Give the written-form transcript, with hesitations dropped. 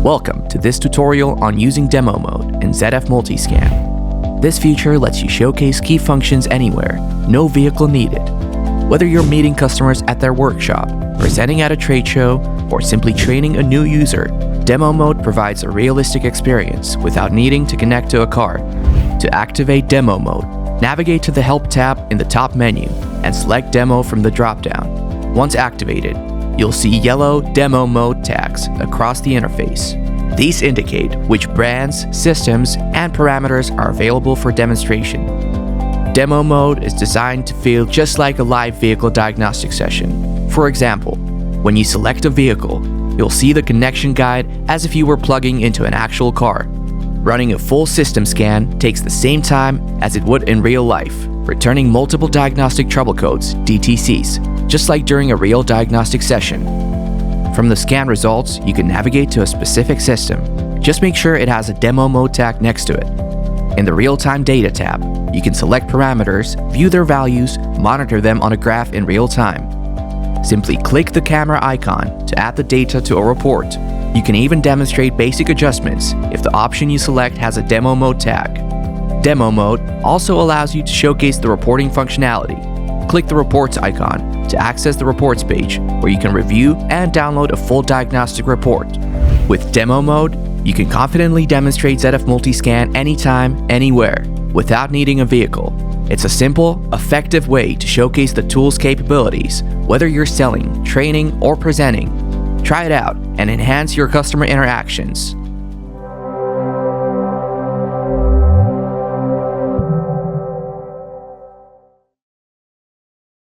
Welcome to this tutorial on using demo mode in ZF MultiScan. This feature lets you showcase key functions anywhere, no vehicle needed. Whether you're meeting customers at their workshop, presenting at a trade show, or simply training a new user, demo mode provides a realistic experience without needing to connect to a car. To activate demo mode, navigate to the Help tab in the top menu and select Demo from the drop-down. Once activated, you'll see yellow Demo Mode tags across the interface. These indicate which brands, systems, and parameters are available for demonstration. Demo mode is designed to feel just like a live vehicle diagnostic session. For example, when you select a vehicle, you'll see the connection guide as if you were plugging into an actual car. Running a full system scan takes the same time as it would in real life, returning multiple diagnostic trouble codes, DTCs, just like during a real diagnostic session. From the scan results, you can navigate to a specific system. Just make sure it has a demo mode tag next to it. In the real-time data tab, you can select parameters, view their values, monitor them on a graph in real time. Simply click the camera icon to add the data to a report. You can even demonstrate basic adjustments if the option you select has a demo mode tag. Demo mode also allows you to showcase the reporting functionality. Click the Reports icon to access the Reports page, where you can review and download a full diagnostic report. With demo mode, you can confidently demonstrate ZF MultiScan anytime, anywhere, without needing a vehicle. It's a simple, effective way to showcase the tool's capabilities, whether you're selling, training, or presenting. Try it out and enhance your customer interactions.